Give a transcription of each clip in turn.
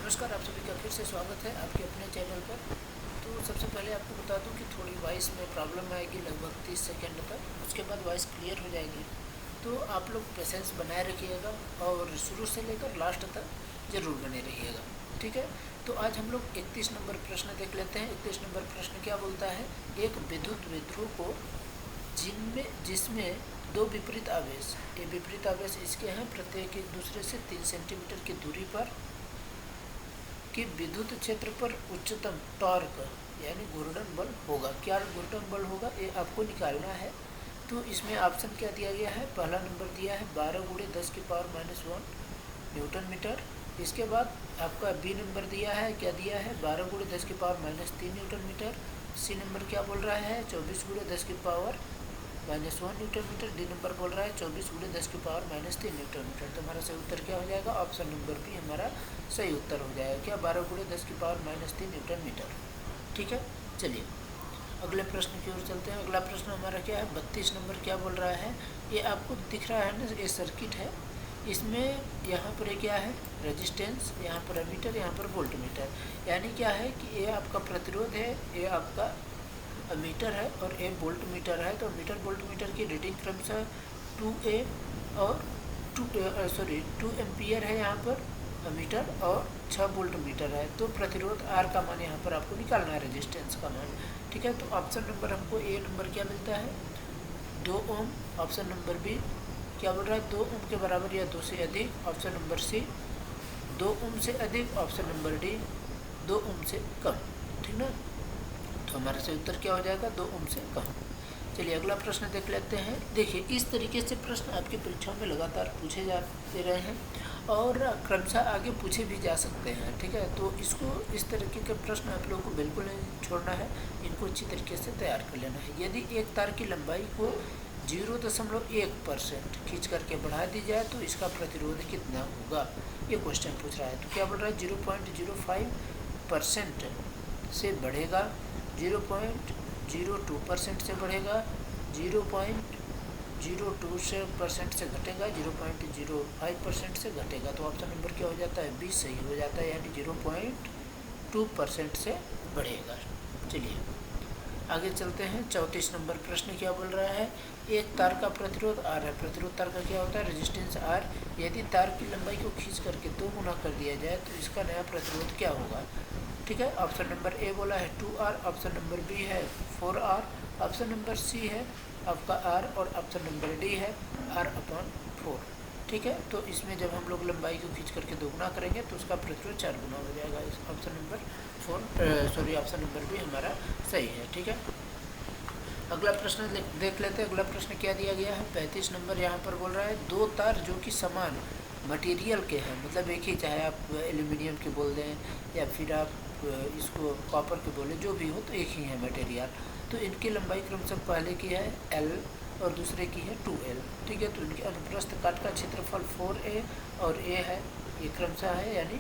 नमस्कार, आप सभी का फिर से स्वागत है आपके अपने चैनल पर। तो सबसे पहले आपको बता दूं कि थोड़ी वॉइस में प्रॉब्लम आएगी लगभग 30 सेकंड तक, उसके बाद वॉइस क्लियर हो जाएगी। तो आप लोग पेशेंस बनाए रखिएगा और शुरू से लेकर लास्ट तक ज़रूर बने रहिएगा, ठीक है। तो आज हम लोग 31 नंबर प्रश्न देख लेते हैं। 31 नंबर प्रश्न क्या बोलता है, एक विद्युत विध्रुव को जिसमें दो विपरीत आवेश, ये विपरीत आवेश इसके हैं, प्रत्येक एक दूसरे से 3 सेंटीमीटर की दूरी पर कि विद्युत क्षेत्र पर उच्चतम टॉर्क यानी घूर्णन बल होगा। क्या घूर्णन बल होगा ये आपको निकालना है। तो इसमें ऑप्शन क्या दिया गया है, पहला नंबर दिया है 12 × 10⁻⁻1 न्यूटन मीटर। इसके बाद आपका बी नंबर दिया है, क्या दिया है 12 × 10⁻³ न्यूटन मीटर। सी नंबर क्या बोल रहा है 24 × 10⁻⁻1 न्यूटन मीटर। डी नंबर बोल रहा है 24 × 10⁻³ न्यूटन मीटर। तो हमारा सही उत्तर क्या हो जाएगा, ऑप्शन नंबर बी हमारा सही उत्तर हो जाएगा। क्या 12 × 10⁻³ न्यूटन मीटर, ठीक है। चलिए अगले प्रश्न की ओर चलते हैं। अगला प्रश्न हमारा क्या है 32 नंबर। क्या बोल रहा है, ये आपको दिख रहा है ना, ये सर्किट है। इसमें यहाँ पर ये क्या है रेजिस्टेंस, यहाँ पर एमीटर, यहाँ पर वोल्ट मीटर। यानी क्या है कि ये आपका प्रतिरोध है, ये आपका मीटर है और ए वोल्ट मीटर है। तो मीटर वोल्ट मीटर की रीडिंग क्रमशः 2A और 2 एम्पियर है यहाँ पर मीटर और 6 वोल्ट मीटर है। तो प्रतिरोध आर का मान यहाँ पर आपको निकालना है, रेजिस्टेंस का मान, ठीक है। तो ऑप्शन नंबर हमको ए नंबर क्या मिलता है 2 ओम। ऑप्शन नंबर बी क्या बोल रहा है 2 ओम के बराबर या 2 से अधिक। ऑप्शन नंबर सी 2 ओम से अधिक। ऑप्शन नंबर डी 2 ओम से कम, ठीक ना। तो हमारा सही उत्तर क्या हो जाएगा 2 ओम से कम। चलिए अगला प्रश्न देख लेते हैं। देखिए इस तरीके से प्रश्न आपकी परीक्षाओं में लगातार पूछे जाते रहे हैं और क्रमशः आगे पूछे भी जा सकते हैं, ठीक है। तो इसको इस तरीके के प्रश्न आप लोगों को बिल्कुल नहीं छोड़ना है, इनको अच्छी तरीके से तैयार कर लेना है। यदि एक तार की लंबाई को 0.1% खींच करके बढ़ा दी जाए तो इसका प्रतिरोध कितना होगा, ये क्वेश्चन पूछ रहा है। तो क्या बोल रहा है 0.05% से बढ़ेगा, 0.02% से बढ़ेगा, 0.02% से घटेगा, 0.05% से घटेगा। तो ऑप्शन नंबर क्या हो जाता है 20 सही हो जाता है, यानी 0.2% से बढ़ेगा। चलिए आगे चलते हैं। 34 नंबर प्रश्न क्या बोल रहा है, एक तार का प्रतिरोध आर है। प्रतिरोध तार का क्या होता है रेजिस्टेंस आर। यदि तार की लंबाई को खींच करके 2 गुना कर दिया जाए तो इसका नया प्रतिरोध क्या होगा, ठीक है। ऑप्शन नंबर ए बोला है 2R, ऑप्शन नंबर बी है 4R, ऑप्शन नंबर सी है आपका R और ऑप्शन नंबर डी है R/4, ठीक है। तो इसमें जब हम लोग लंबाई को खींच करके 2 गुना करेंगे तो उसका प्रतिरोध 4 गुना हो जाएगा। इस ऑप्शन नंबर बी हमारा सही है, ठीक है। अगला प्रश्न देख लेते हैं। अगला प्रश्न क्या दिया गया है 35 नंबर। यहाँ पर बोल रहा है 2 तार जो कि समान मटेरियल के हैं, मतलब एक ही, चाहे आप एल्यूमिनियम के बोल दें या फिर आप इसको कॉपर के बोले, जो भी हो तो एक ही है मटेरियल। तो इनकी लंबाई क्रमशः पहले की है L और दूसरे की है 2L, ठीक है। तो इनके अनुप्रस्थ काट का क्षेत्रफल 4A और A है, ये क्रमशः है, यानी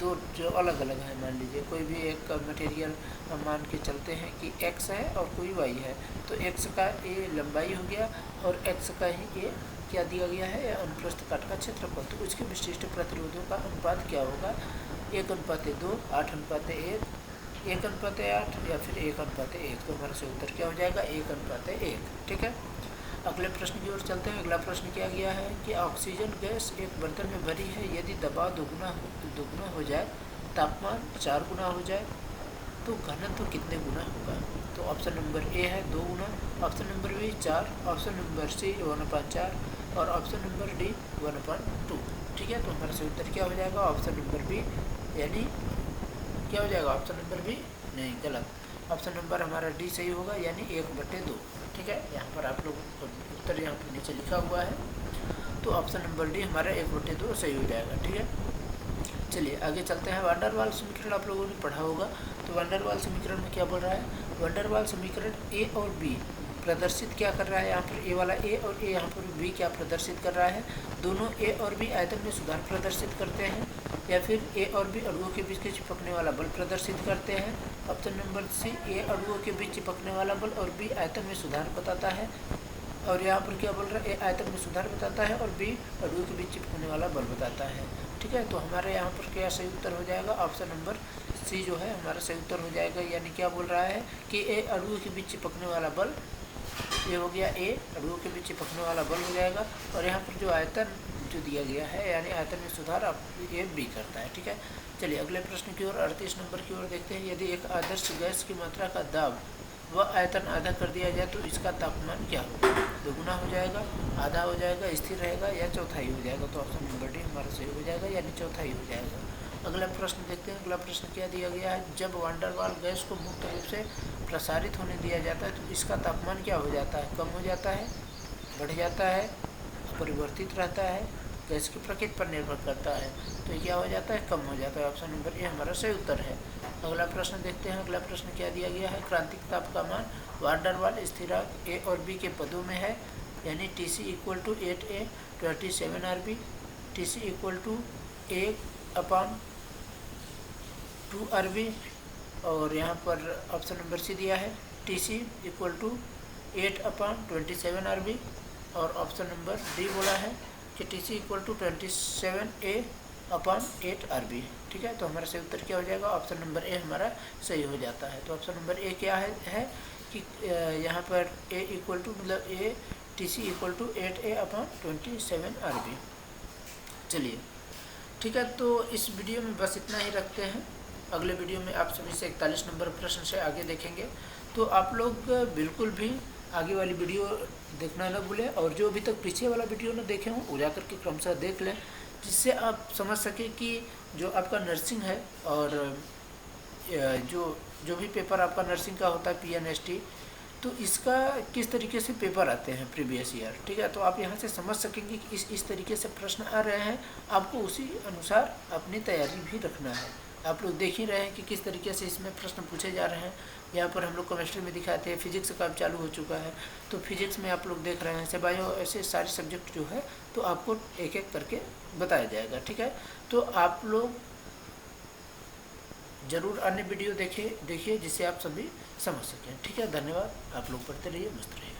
दो जो अलग अलग है। मान लीजिए कोई भी एक मटेरियल हम मान के चलते हैं कि X है और कोई Y है, तो X का A लंबाई हो गया और X का ही A क्या दिया गया है अनुप्रस्थ काट का क्षेत्रफल। तो उसके विशिष्ट प्रतिरोधों का अनुपात क्या होगा 1:2, 8:1, 1:8 या फिर 1:1। तो हमारा सही उत्तर क्या हो जाएगा 1:1, ठीक है। अगले प्रश्न की ओर चलते हैं। अगला प्रश्न क्या गया है कि ऑक्सीजन गैस एक बर्तन में भरी है, यदि दबाव दुगुना हो जाए, तापमान 4 गुना हो जाए तो घनत्व कितने गुना होगा। तो ऑप्शन नंबर ए है 2 गुना, option number B 4, option number C 1/4 और ऑप्शन नंबर डी 1/2, ठीक है। तो हमारा सही उत्तर क्या हो जाएगा ऑप्शन नंबर बी, यानी क्या हो जाएगा ऑप्शन नंबर बी, नहीं गलत, ऑप्शन नंबर हमारा डी सही होगा, यानी 1/2, ठीक है। यहाँ पर आप लोग उत्तर यहाँ पर नीचे लिखा हुआ है, तो ऑप्शन नंबर डी हमारा 1/2 सही हो जाएगा, ठीक है। चलिए आगे चलते हैं। वैन डर वाल्स समीकरण आप लोगों ने पढ़ा होगा। तो वैन डर वाल्स समीकरण में क्या बोल रहा है, वैन डर वाल्स समीकरण ए और बी प्रदर्शित क्या कर रहा है, यहाँ पर ए वाला ए और ए यहाँ पर बी क्या प्रदर्शित कर रहा है, दोनों ए और बी आयतन में सुधार प्रदर्शित करते हैं, या फिर ए और बी अणुओं के बीच के चिपकने वाला बल प्रदर्शित करते हैं। ऑप्शन नंबर सी ए अणुओं के बीच चिपकने वाला बल और बी आयतन में सुधार बताता है, और यहाँ पर क्या बोल रहा है ए आयतन में सुधार बताता है और बी अणुओं के बीच चिपकने वाला बल बताता है, ठीक है। तो हमारे यहाँ पर क्या सही उत्तर हो जाएगा, ऑप्शन नंबर सी जो है हमारा सही उत्तर हो जाएगा। यानी क्या बोल रहा है कि ए अणुओं के बीच चिपकने वाला बल, ये हो गया ए अणुओं के बीच चिपकने वाला बल हो जाएगा। और यहाँ पर जो आयतन जो दिया गया है यानी आयतन में सुधार आप ये बी करता है, ठीक है। चलिए अगले प्रश्न की ओर 38 नंबर की ओर देखते हैं। यदि एक आदर्श गैस की मात्रा का दाब व आयतन आधा कर दिया जाए तो इसका तापमान क्या होगा, दोगुना हो जाएगा, आधा हो जाएगा, स्थिर रहेगा या चौथाई हो जाएगा। तो ऑप्शन नंबर डी हमारा सही हो जाएगा, यानी चौथाई हो जाएगा। अगला प्रश्न देखते हैं। अगला प्रश्न क्या दिया गया है, जब वान डेर वाल गैस को मुक्त रूप से प्रसारित होने दिया जाता है तो इसका तापमान क्या हो जाता है, कम हो जाता है, बढ़ जाता है, अपरिवर्तित रहता है, गैस की प्रकृति पर निर्भर करता है। तो ये क्या हो जाता है, कम हो जाता है। ऑप्शन नंबर ए हमारा सही उत्तर है। अगला प्रश्न देखते हैं। अगला प्रश्न क्या दिया गया है, क्रांतिक ताप का मान वान डेर वाल स्थिरांक ए और बी के पदों में है, यानी T C equal to 8a 27 RB, T C equal to 1/2 RB, और यहाँ पर ऑप्शन नंबर सी दिया है T C equal to 8/27 RB, और ऑप्शन नंबर डी बोला है कि T C equal to 27a/8 RB, ठीक है। तो हमारा सही उत्तर क्या हो जाएगा, ऑप्शन नंबर ए हमारा सही हो जाता है। तो ऑप्शन नंबर ए क्या है कि यहाँ पर ए इक्वल टू मतलब A T C equal to 8a/27 RB। चलिए ठीक है, तो इस वीडियो में बस इतना ही रखते हैं। अगले वीडियो में आप सभी से 41 नंबर प्रश्न से आगे देखेंगे। तो आप लोग बिल्कुल भी आगे वाली वीडियो देखना न भूलें, और जो अभी तक पीछे वाला वीडियो न देखे हों वो जाकर के क्रमशः देख लें, जिससे आप समझ सकें कि जो आपका नर्सिंग है और जो भी पेपर आपका नर्सिंग का होता है PNST, तो इसका किस तरीके से पेपर आते हैं प्रीवियस ईयर, ठीक है। तो आप यहाँ से समझ सकेंगे कि इस तरीके से प्रश्न आ रहे हैं, आपको उसी अनुसार अपनी तैयारी भी रखना है। आप लोग देख ही रहे हैं कि किस तरीके से इसमें प्रश्न पूछे जा रहे हैं। यहाँ पर हम लोग केमिस्ट्री में दिखाते हैं, फिजिक्स का काम चालू हो चुका है, तो फिजिक्स में आप लोग देख रहे हैं, से बायो, ऐसे सारे सब्जेक्ट जो है तो आपको एक एक करके बताया जाएगा, ठीक है। तो आप लोग ज़रूर अन्य वीडियो देखिए जिससे आप सभी समझ सकें, ठीक है। धन्यवाद। आप लोग पढ़ते रहिए, मस्त रहिए।